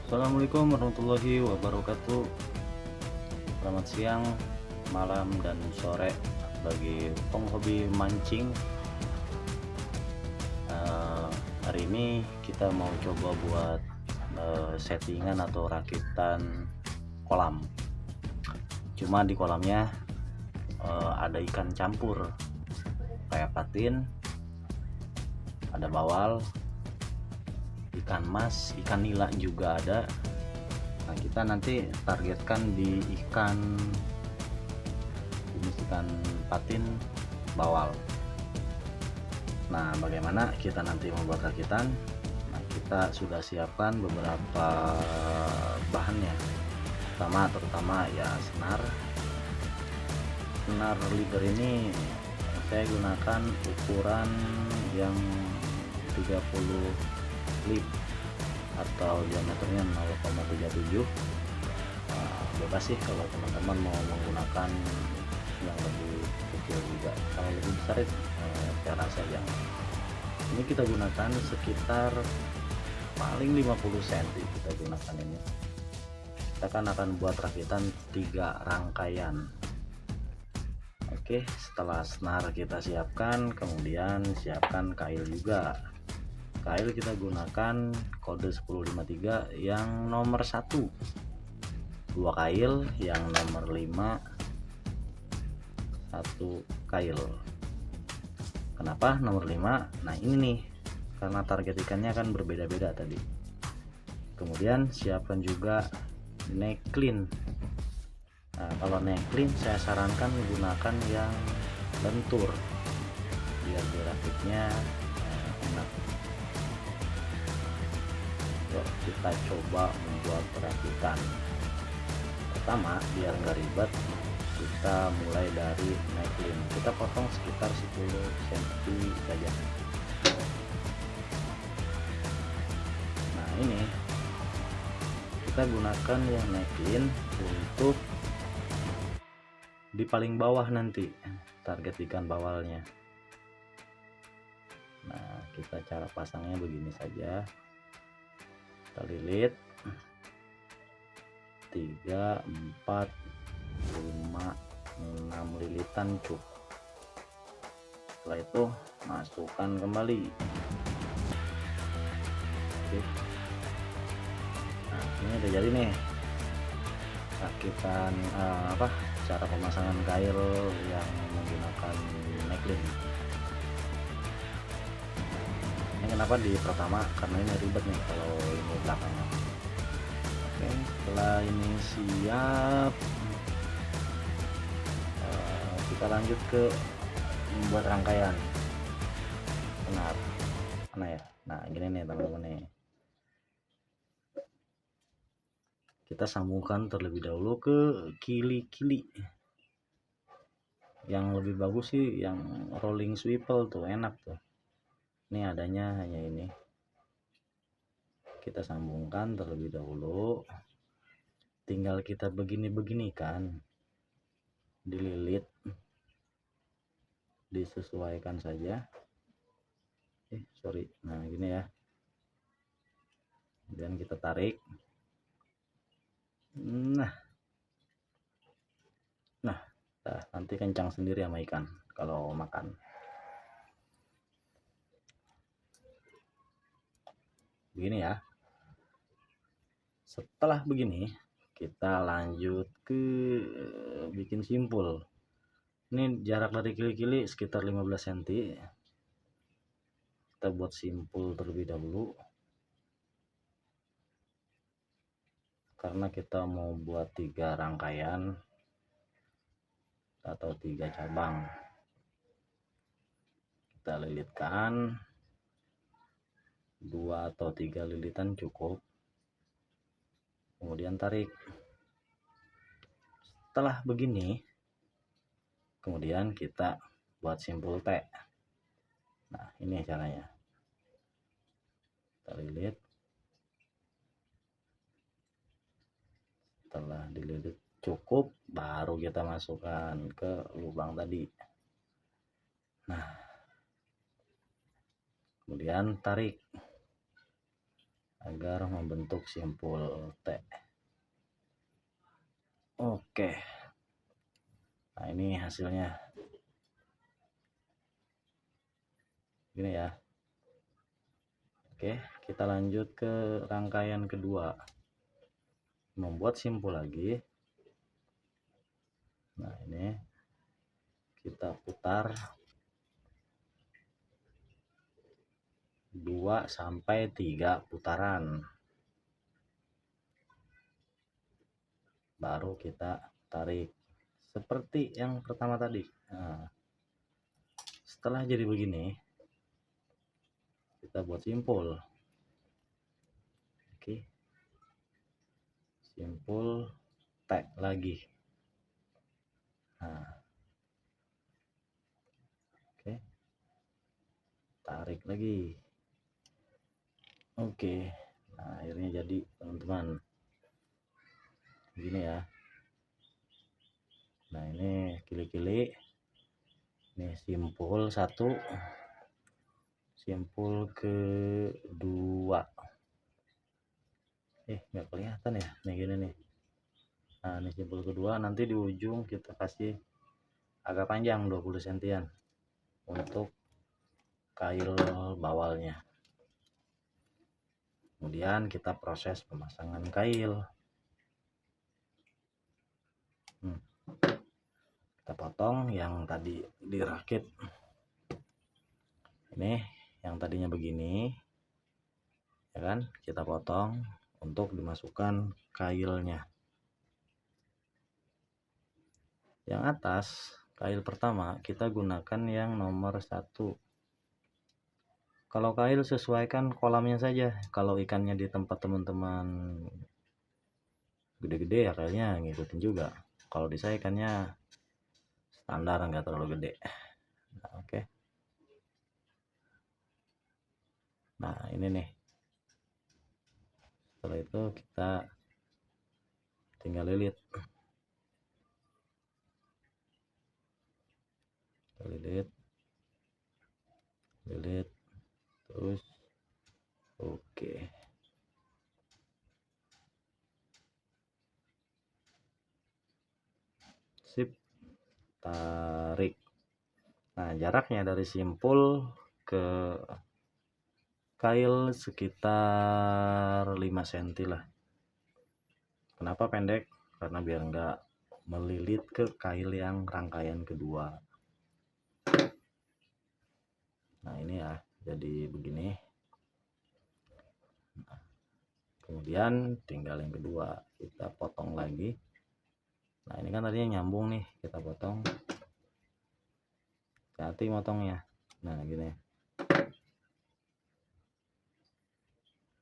Assalamualaikum warahmatullahi wabarakatuh. Selamat siang, malam, dan sore bagi penghobi mancing. Eh, Hari ini kita mau coba buat settingan atau rakitan kolam. Cuma di kolamnya ada ikan campur kayak patin, ada bawal, ikan mas, ikan nila juga ada. Nah, kita nanti targetkan di jenis ikan patin bawal. Nah, bagaimana kita nanti membuat rakitan? Nah, kita sudah siapkan beberapa bahannya. Terutama ya senar leader ini saya gunakan ukuran yang 30 lip atau diameternya 0,37. Bebas sih kalau teman-teman mau menggunakan yang lebih kecil juga. Kalau lebih besar saya rasa jangan. Ini kita gunakan sekitar paling 50 cm kita gunakan ini. Kita kan akan buat rakitan 3 rangkaian. Oke, setelah senar kita siapkan, kemudian siapkan kail juga. Kail kita gunakan kode 1053 yang nomor 1, 2 kail yang nomor 5, 1 kail. Kenapa nomor 5? Nah, ini nih, karena target ikannya kan berbeda-beda tadi. Kemudian siapkan juga necklin. Nah, kalau necklin saya sarankan menggunakan yang lentur biar dirakitnya enak. Yuk kita coba membuat rakitan. Pertama, biar nggak ribet, kita mulai dari necklin. Kita potong sekitar 10 cm saja. Nah, ini kita gunakan yang necklin untuk di paling bawah nanti target ikan bawalnya. Nah, kita cara pasangnya begini saja. Kita lilit 3, 4, 5, 6 lilitan cukup. Setelah itu masukkan kembali. Oke. Nah, ini udah jadi nih rakitan cara pemasangan kail yang menggunakan necklin. Ini kenapa di pertama, karena ini ribet nih kalau ini belakangnya. Oke, setelah ini siap, kita lanjut ke membuat rangkaian senar. Mana ya? Nah, gini nih teman-teman nih. Kita sambungkan terlebih dahulu ke kili-kili. Yang lebih bagus sih yang rolling swivel tuh, enak tuh. Ini adanya hanya ini. Kita sambungkan terlebih dahulu. Tinggal kita begini-begini kan. Dililit. Disesuaikan saja. Nah, gini ya. Kemudian kita tarik. Nah, nanti kencang sendiri sama ikan kalau makan. Begini ya. Setelah begini, kita lanjut ke bikin simpul. Ini jarak dari kili-kili sekitar 15 cm. Kita buat simpul terlebih dahulu. Karena kita mau buat 3 rangkaian atau 3 cabang. Kita lilitkan 2 atau 3 lilitan cukup. Kemudian tarik. Setelah begini, kemudian kita buat simpul T. Nah, ini caranya. Kita lilit. Setelah dililit cukup, baru kita masukkan ke lubang tadi. Nah, kemudian tarik. agar membentuk simpul T. Oke, nah ini hasilnya gini ya. Oke, kita lanjut ke rangkaian kedua, membuat simpul lagi. Nah ini kita putar 2 sampai 3 putaran, baru kita tarik seperti yang pertama tadi. Nah, setelah jadi begini, kita buat simpul. Oke, simpul T lagi. Nah, oke, tarik lagi. Oke, nah akhirnya jadi teman-teman gini ya. Nah ini kili-kili, ini simpul 1, simpul kedua. Nggak kelihatan ya, nih gini nih. Nah ini simpul kedua, nanti di ujung kita kasih agak panjang 20 sentian untuk kail bawalnya. Kemudian kita proses pemasangan kail. Kita potong yang tadi dirakit. Ini yang tadinya begini, ya kan? Kita potong untuk dimasukkan kailnya. Yang atas, kail pertama kita gunakan yang nomor 1. Kalau kail sesuaikan kolamnya saja. Kalau ikannya di tempat teman-teman gede-gede ya kailnya ngikutin juga. Kalau di saya ikannya standar, nggak terlalu gede. Nah, oke. Nah ini nih, setelah itu kita tinggal lilit. Lilit terus. Oke, sip, tarik. Nah jaraknya dari simpul ke kail sekitar 5 cm lah. Kenapa pendek? Karena biar nggak melilit ke kail yang rangkaian kedua. Nah ini ya, jadi begini. Nah, kemudian tinggal yang kedua, kita potong lagi. Nah ini kan tadinya nyambung nih, kita potong. Hati motongnya. Nah gini,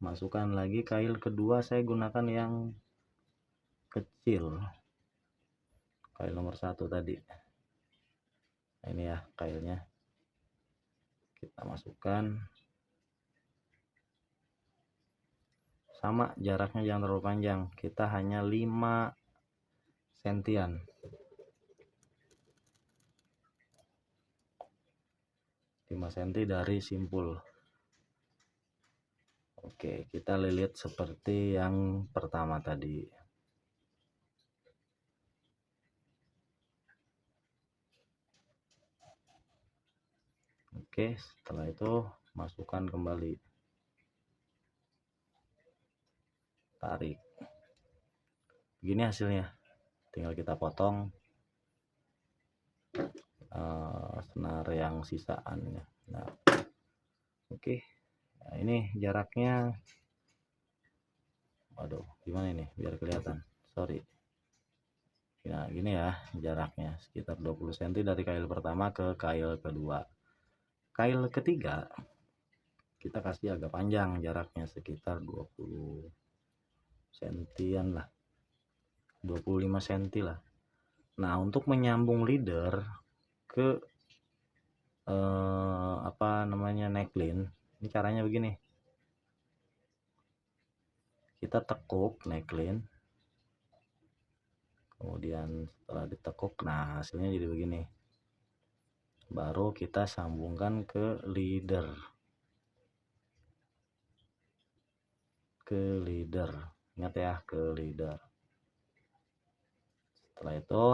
masukkan lagi kail kedua, saya gunakan yang kecil, kail nomor 1 tadi. Nah ini ya kailnya, kita masukkan. Sama jaraknya, jangan terlalu panjang, kita hanya 5 sentian. 5 cm dari simpul. Oke, kita lilit seperti yang pertama tadi. Oke, setelah itu masukkan kembali. Tarik. Begini hasilnya. Tinggal kita potong senar yang sisaannya. Nah, oke. Nah, ini jaraknya. Waduh, gimana ini biar kelihatan? Sorry. Nah, gini ya jaraknya, sekitar 20 cm dari kail pertama ke kail kedua. Kail ketiga kita kasih agak panjang, jaraknya sekitar 20 sentian lah, 25 cm lah. Nah untuk menyambung leader ke neckline, ini caranya begini. Kita tekuk neckline, kemudian setelah ditekuk, nah hasilnya jadi begini. Baru kita sambungkan ke leader. ke leader. Ingat ya, ke leader. Setelah itu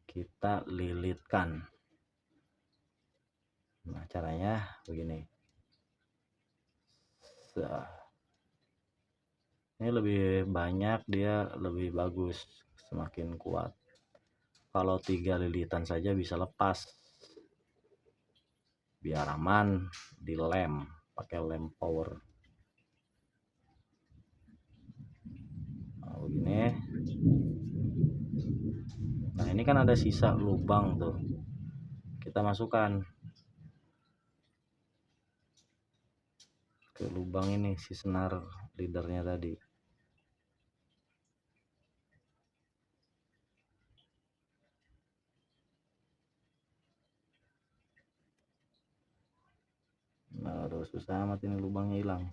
kita lilitkan. Nah, caranya begini. Ini lebih banyak, dia lebih bagus, semakin kuat. Kalau 3 lilitan saja bisa lepas. Biar aman, dilem pakai lem power. Nah, begini. Nah, ini kan ada sisa lubang tuh. Kita masukkan ke lubang ini si senar leadernya tadi. Nah, aduh, susah amat ini, lubangnya hilang.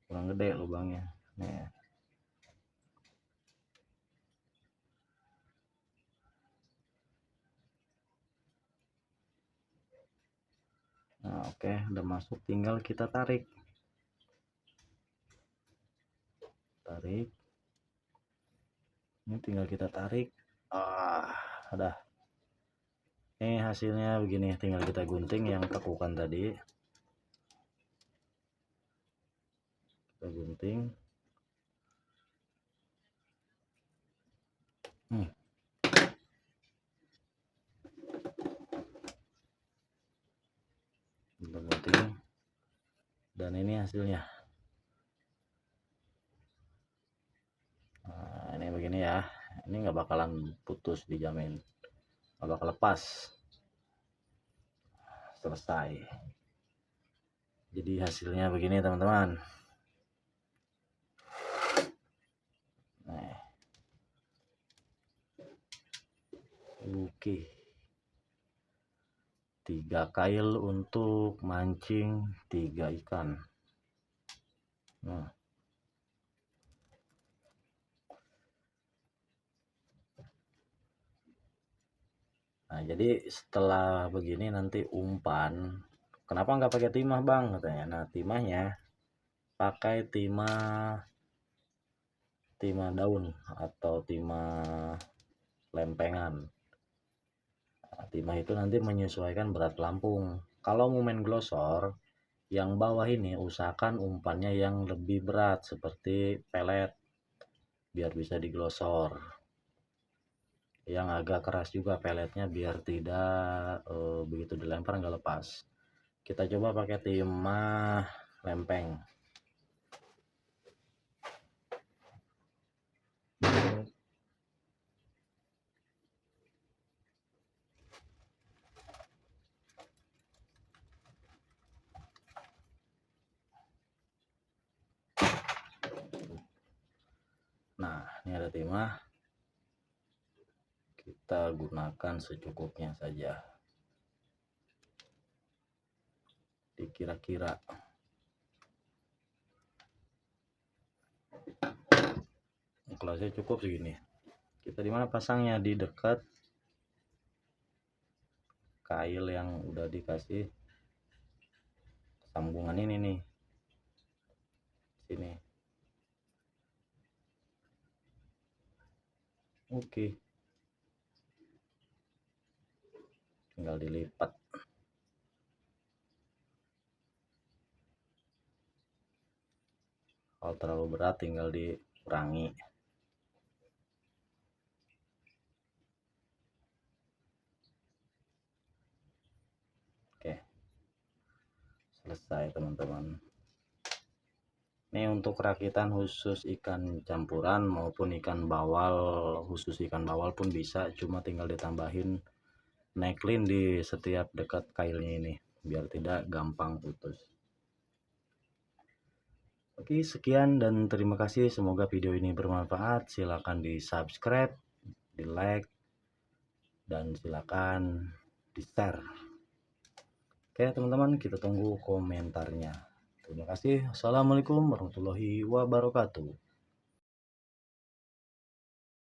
Kurang gede lubangnya. Nih. Nah, oke, udah masuk, tinggal kita tarik. Ini tinggal kita tarik. Udah. Ini hasilnya begini, tinggal kita gunting yang tekukan tadi. Kita gunting. Kita gunting. Dan ini hasilnya. Nah, ini begini ya. Ini nggak bakalan putus, dijamin. Nggak bakal lepas. Selesai. Jadi hasilnya begini teman-teman. Nah. Oke. 3 kail untuk mancing 3 ikan. Nah. Nah, jadi setelah begini nanti umpan, kenapa nggak pakai timah bang katanya. Nah, timahnya pakai timah daun atau timah lempengan. Nah, timah itu nanti menyesuaikan berat pelampung. Kalau mau main glosor, yang bawah ini usahakan umpannya yang lebih berat seperti pelet, biar bisa diglosor. Yang agak keras juga peletnya, biar tidak begitu dilempar nggak lepas. Kita coba pakai timah lempeng. Nah, ini ada timah. Kita gunakan secukupnya saja. Dikira-kira. Kalau saya cukup segini. Kita di mana pasangnya? Di dekat kail yang udah dikasih sambungan ini nih. Sini. Oke. Tinggal dilipat. Kalau terlalu berat tinggal dikurangi. Oke. Selesai teman-teman. Ini untuk rakitan khusus ikan campuran maupun ikan bawal, khusus ikan bawal pun bisa, cuma tinggal ditambahin necklin di setiap dekat kailnya ini biar tidak gampang putus. Oke, sekian dan terima kasih, semoga video ini bermanfaat. Silahkan di subscribe, di like, dan silakan di share. Oke teman-teman, kita tunggu komentarnya. Terima kasih. Assalamualaikum warahmatullahi wabarakatuh.